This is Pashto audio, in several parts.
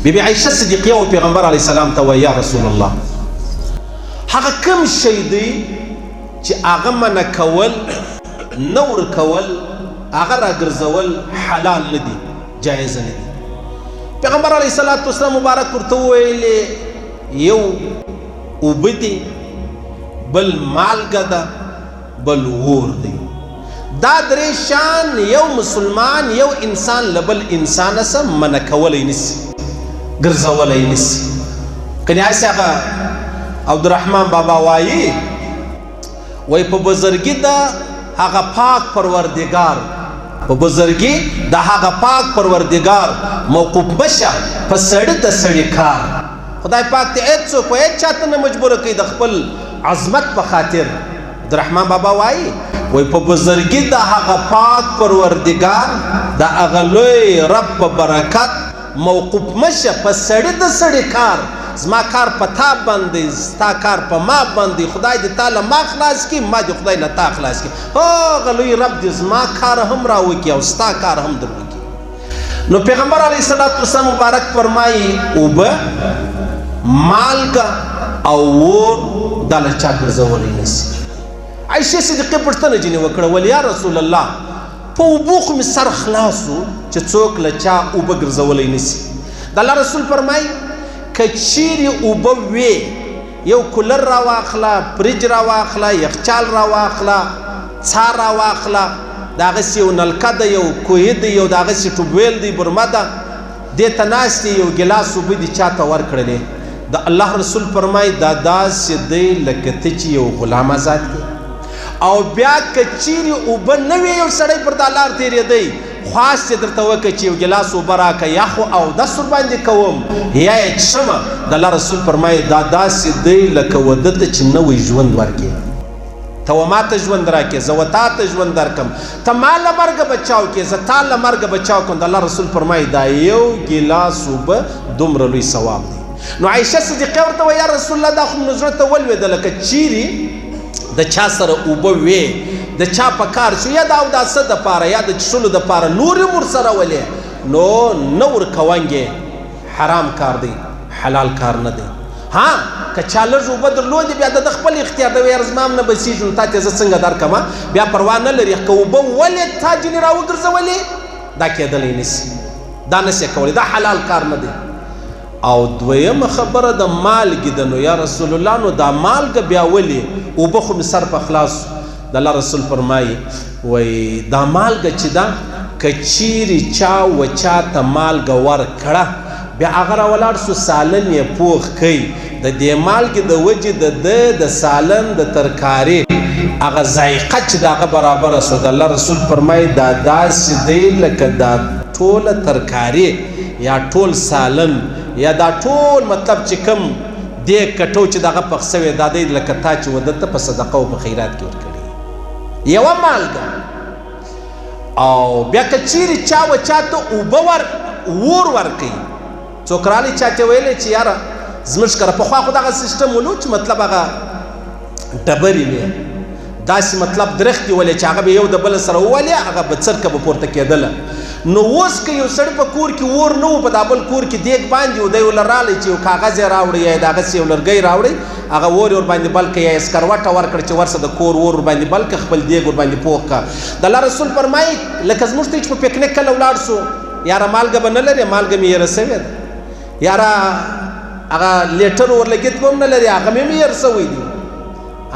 بی بی عائشه صدیقیه او پیغمبر علیه السلام ته وایي یا رسول الله هغه کوم شی دی چې هغه منع کول نه ورکول هغه راګرځول حلال نه دي جایز نه دي پیغمبر علیه السلام مبارک ورته وویلې یو اوبه دي بل مالګه ده بل اور دی دا درې شان یو مسلمان یو انسان لبل انسان سره منع کولی نسی ګرځولی نسی کنی هسې هغه عبدالرحمن بابا وایي په بزرګي د هغه پاک پروردګار په بزرګي د هغه پاک پروردګار موقوف بشه په سړي د سړي کار خدای پاک ته هېڅوک په هېڅ چاته نه مجبوره کوي د خپل عظمت په خاطر عبدالرحمن بابا وایي په بزرګي د هغه پاک پروردګار د هغه لوی رب په برکت موقوف مشه په سړي د سړي کار زما کار په تا باندې ستا کار په ما باندې خدای دې تا له ما خلاص کړي ما دې خدای له تا خلاص کړي هغه لوی رب دې زما کار هم راوکړي او ستا کار هم در وکړي نو پیغمبر علیه السلام مبارک فرمایي اوبه مالګه او اور دا له چا ګرځولی نشي عائشه صدیقه پوښتنه ځینې وکړه ولې یا رسول الله په اوبو خو مې سر خلاص و چې څوک له چا اوبه ګرځولی نشي د الله رسول فرمایي که چیرې اوبه وې یو کولر راواخله فریج راواخله یخچال راواخله څا راواخله د هغسې یو نلکه ده یو کوهي ده یو د هغسې ټوبویل دی برمه ده دې ته ناست یو ګیلاس اوبه دې چا ته ورکړلې د الله رسول فرمایي دا داسې دی لکه ته چې یو غلام آزاد کړې او بیا که چیرې اوبه نه وي یو سړی پر دا لار تېرېدی خواست یې درته وکړه چې یو ګیلاس اوبه راکړه یا خو اودس ورباندې کوم یا یې څښمه د الله رسول فرمایي دا داسې دی لکه واده ته چې نوی ژوند ورکړې ته و ما ته ژوند راکړې زه و تا ته ژوند درکړم ته ما له مرګه بچاو کړې زه تا له مرګه بچاو کړم د الله رسول فرمایي دا یو ګیلاس اوبه دومره لوی ثواب دی نو عایشه صدیقه ورته وایي یا رسول الله دا خو مې زړه ته ولوېده لکه چیرې د چا سره اوبه وې د چا په کار شو یا د اوداسه دپاره یا د څښلو دپاره نور هم ورسره ولې نو نه ورکوونګې حرام کار دی حلال کار نه دی ها که چا لږ اوبه درلودې بیا د خپل اختیار دی یاره زما هم نه بسېږي نو تا ته زه څنګه درکړمه بیا پروا نه لري که اوبه ولې تا ځینې راوګرځولې دا کېدلی نشي دا نشي کولی دا حلال کار نه دی او دویمه خبره د مالګې ده نو یا رسول الله نو دا مالګه بیا ولې اوبه خو مې سر په خلاص د الله رسول فرمایي وایي دا مالګه چې ده که چیرې چا و چا ته مالګه ورکړه بیا هغه راولاړ سو سالن یې پوخ کوي د دې مالګې د وجې د ده د سالن د ترکاري هغه ذایقه چې د هغه برابره سو د الله رسول فرمایي دا داسې دی لکه دا ټوله ترکاري یا ټول سالن یا دا ټول مطلب چې کوم دې کټو چې دغه پخ سوی دا دی لکه تا چې واده ته په صدقه او په خیرات کې ورکړي یوه مالګه او بیا که چیرې چا و چا ته اوبه اور ورکوي څوک رالی چا ته ویلی چې یاره زموږ کره پخوا خو دغه سیسټم ولو چې مطلب هغه ډبرې وې داسې مطلب درختې ولې چې هغه به یو د بله سره وولې هغه به څرکه به پورته کېدله نو اوس که یو سړی په کور کې اور نه و په دا بل کور کې دیګ باندې و دی ورله رالی چې یو کاغذ یې راوړی یا یې دغسې یو لرګی راوړی هغه اور یې ورباندې بل کړه یا یې سکروټه ورکړه چې ورسه د کور اور ورباندې بل کړه خپل دیګ ورباندې پوخ کړه د الله رسول فرمایي لکه زموږ ته چې په پکنیک کله ولاړ سو یاره مالګه به نه لرې مالګه مې هېره سوې ده یاره هغه لیټر ورلګېد به هم نه لرې هغه مې هېر سوی دي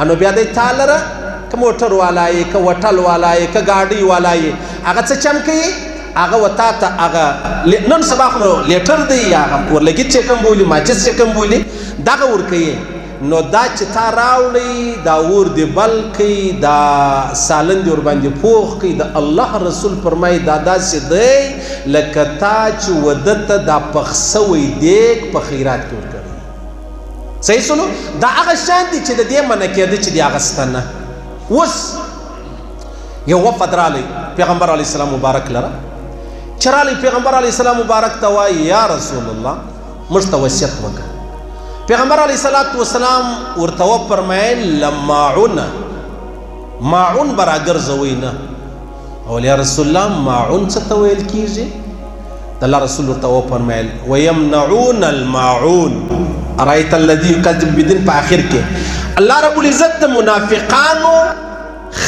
نو بیا دی تا لره که موټر والا یې که وټل والا یې که ګاډۍ والا یې هغه څه چم کوي هغه و تا ته هغه نن سبا خو لیټر دی یا هغه ورلګېد چې کوم بولي ماچس چې کوم بولي دغه ورکوي نو دا چې تا راوړئ دا اور دې بل کوي دا سالن دې ورباندې پوخ کوي د الله رسول فرمایي دا داسې دی لکه تا چې واده ته دا پخ سوی دیګ په خیرات کې ورکوي صحیح سنو دا هغه شان دي چې د دې منع کېده چې دې اخیسته نه اوس یو وفد رالی پیغمبر علیه السلام مبارک لره چې رالی پیغمبر علیه السلام مبارک ته وایي یا رسول الله موږ ته وصیت وکړه پیغمبر علیه السلام ورته وفرمیل له ماعون به راګرځوئ نه او یا رسول الله ماعون څه ته ویل کېږي د الله رسول ورته وفرمیل ویمنعون الماعون ارایت الذي یکذب بدین. په آخر کې الله رب العزت د منافقانو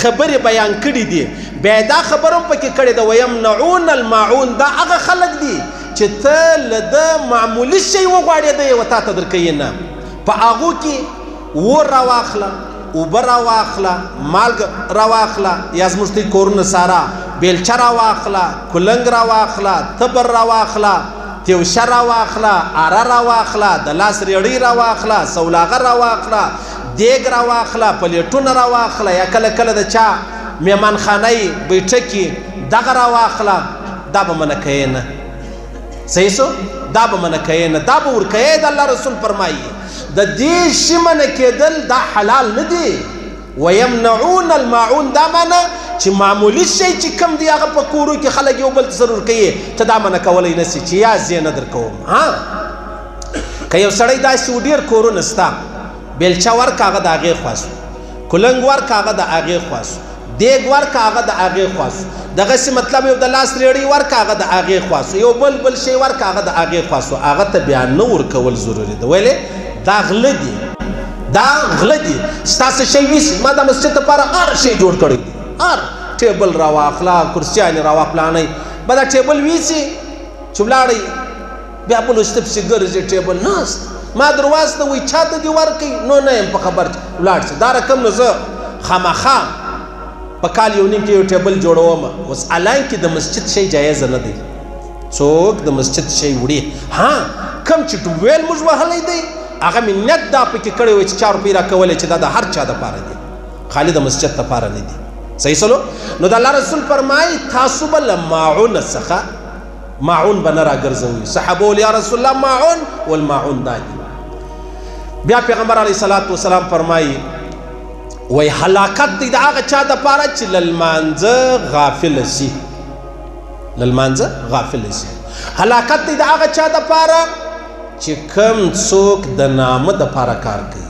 خبرې بیان کړي دي، بیا دا خبره هم پکې کړې ده ویمنعون الماعون. دا هغه خلک دي چې ته له ده معمولي شی وغواړې دی و تا ته درکوي نه. په هغو کې اور راواخله، اوبه راواخله، مالګه راواخله، یا زموږ ته کورونه ساره بیلچه راواخله، کلنګ راواخله، تبر راواخله، تیوشه راواخله، اره راواخله، د لاس ریړۍ راواخله، سولاغه راواخله، دیګ راواخله، پلیټونه راواخله، یا کله کله د چا میهمانخانۍ بیټکي دغه راواخله. دا به منع کوې نه. صحیح سو؟ دا به منع کوې نه، دا به ورکوې. د الله رسول فرمایي د دې شي منع کېدل دا حلال نه دی. ویمنعون الماعون دا معنی چې معمولی شی چې کم دی هغه په کورو کې خلک یو بل ته ضرور کوي، ته دا منع کولی نه سي چې یا زه نه درکوم. که یو سړی داسې و ډېر کورونه ستا، بیلچه ورکه هغه د هغې خواست، کلنګ ورکه هغه د هغې خواست، دیګ ورکه هغه د هغې خواست، دغسې مطلب یو د لاس ریړۍ ورکه هغه د هغې خواست، یو بل شی ورکه هغه د هغې خواست. هغه ته بیا نه ورکول ضروري ده. ولې؟ دا غله دي، دا غله دي. ستاسو شی ویسي، ما د مسجد لپاره هر شی جوړ کړی دی، هر ټیبل راواخله، کرسیانې راواخلانئ، به دا ټیبل ویسي چې ولاړئ بیا بل وسته پسې ګرځي ټیبل ناست. ما در واسطه وایي چاته دې ورکوي، نو نه یم په خبر ولاړ شي. دا رقم نو زه خامخا په کال یو نیم کې یو ټیبل جوړوم. اوس حالانکې د مسجد شی جایزه نه دی، څوک د مسجد شی وړي. کم چې ټوبویل موږ وهلی دی هغه مې نیت دا پکې کړی وی چې 4 روپۍ راکولی چې دا د هر چا دپاره دی، خالي د مسجد دپاره نه دي. صحیح سلو؟ نو د الله رسول فرمایي تاسو به له ماعون څخه ماعون به نه راګرځوئ. صحابه ویل یا رسول الله ماعون؟ والماعون دا دي. بیا پیغمبر علیه الصلاة والسلام فرمایي وی هلاکت دی د هغه چا دپاره چې له لمانځه غافله شي، له لمانځه غافله شي. هلاکت دی د هغه چا دپاره چې کم څوک د نامه دپاره کار کوي،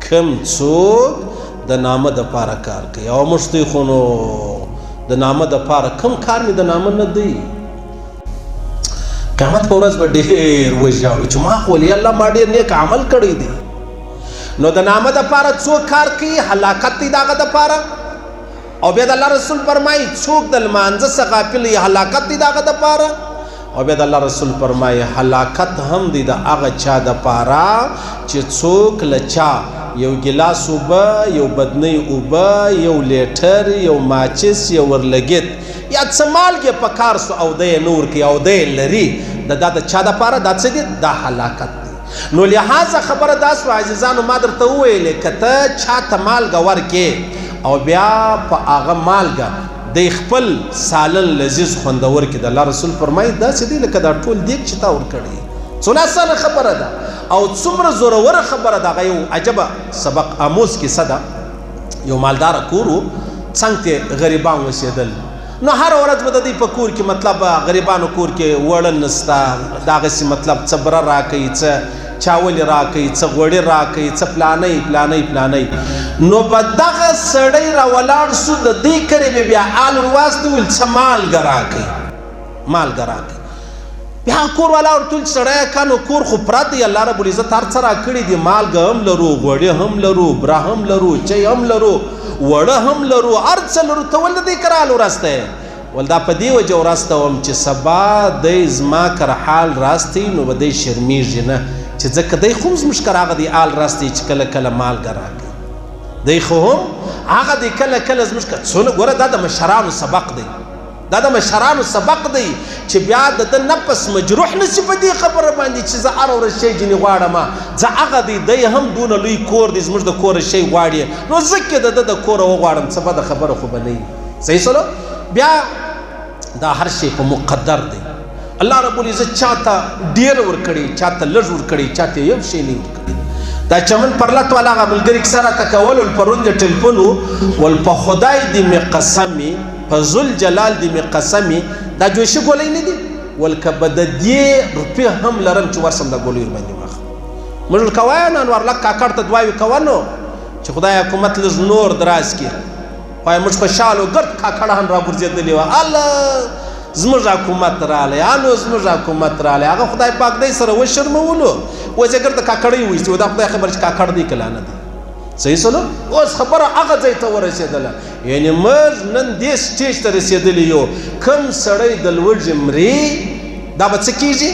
کم څوک د نامه دپاره کار کوي. او موږ ته خو نو د نامه دپاره کم کار مې د نامه نه دی. قیامت په ورځ به ډېر وژاړو چې ما خو ولې الله ما ډېر نیک عمل کړی دی. نو د نامه دپاره څوک کار کوي، هلاکت دی د هغه دپاره. او بیا د الله رسول فرمایي څوک د لمانځه څخه غافل وي، هلاکت دی د هغه دپاره. او بیا د الله رسول فرمایي هلاکت هم دی د هغه چا دپاره چې څوک له چا یو ګیلاس اوبه، یو بدنۍ اوبه، یو لیټر، یو ماچس، یو ورلګیت یا څه مالګې په کار سو او دی یې نه ورکوي او دی یې لري، دا د چا دپاره دا څه دي؟ دا هلاکت دی. نو لحاظه خبره دا سوه عزیزانو، ما درته وویلې که ته چاته مالګه ورکې او بیا په هغه مالګه دی خپل سالن لذیذ خوندور کړي، د الله رسول فرمایي داسې دی لکه دا ټول دیګ چې تا ورکړی. څونه اسانه خبره ده او څومره زوروره خبره ده. هغه یو عجبه سبق آموز کیسه ده. یو مالداره کور و، څنګ ته غریبان اوسېدل. نو هر ورځ به د دوی په کور کې مطلب غریبانو کور کې وړه نسته، دغسې مطلب څه بره راکوي، څه چاولې راکوي، څه غوړي راکوي، څه پلانۍ. نو به دغه سړی راولاړ سو، د دې کرې به بیا آل ورواستو ویل څه مالګه راکوي. بیا کور والا ورته ویل سړی که نو کور خو پرته دی، الله رب العزت هر څه راکړي دي، مالګه هم لرو، غوړي هم لرو، بره هم لرو، چای هم لرو، وړه هم لرو، هر څه لرو، ته ولې د دې کره آل وراستی؟ ول دا په دې وجه وراستوم چې سبا دی زما کره حال راستی نو به دی شرمیږي نه، چې ځکه دی خو هم زموږ کره هغه دی آل راستی چې کله کله مالګه راکوي، دی خو هم هغه دی کله کله زموږ کره څونه. ګوره دا د مشرانو سبق دی، دا د مشرانو سبق دی چې بیا د ده نفس مجروح نشي په دې خبره باندې چې زه هره ورځ شی ځینې غواړم. زه هغه دی هم دونه لوی کور دی، زموږ د کوره شی غواړي، نو زه کې د ده د کوره وغواړم، څه بده خبره خو به نه وي. صحیح سلو؟ بیا دا هر شی په مقدر دی. الله رب العزت چاته ډېر ورکړي، چاته لږ ورکړي، چاته یو شی نه ورکړي. دا چمن پرلت والا هغه ملګري کیسه راته کول، ول پرون د ټلیفون ول په خدای دې مې قسمي، په ذوالجلال دې مې قسمي، دا جوشي ګولۍ نه دي، ول که به د دې روپۍ هم لرم چې ورسم دا ګولۍ ورباندې واخلم. موږ ول کوه نو انوارلک کاکړ ته دعاوې کوه نو چې خدای حکومت لږ نور دراز کړي. وایي موږ خوشحال و، ګرد کاکړان راګرځېدلي وه، الله زموږ حکومت رالی نو زموږ حکومت رالی هغه خدای پاک دی سره وشرمولو اوس یې ګرته کاکړی وایستي دا خدای خبر چې کاکړ دی که لا نه دی صحیح سلو اوس خبره هغه ځای ته ورسېدله یعنې موږ نن دې سټیج ته رسېدلي یو کوم سړی د لوږې مري دا به څه کېږي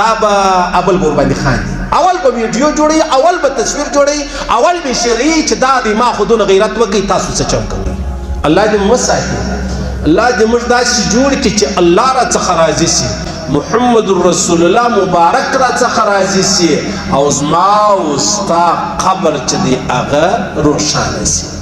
دا به ابل به ورباندې خاندي اول به ویډیو جوړوي اول به تصویر جوړوي اول به شیري چې دا دی ما خو دونه غیرت وکړي تاسو څه چم کوئ الله دې وساتي الله دې موږ داسې جوړ کړي چې الله را څخه راضي سي محمد رسول الله مبارک را څخه راضي سي او زما او ستا قبر چې دی هغه روښانه سي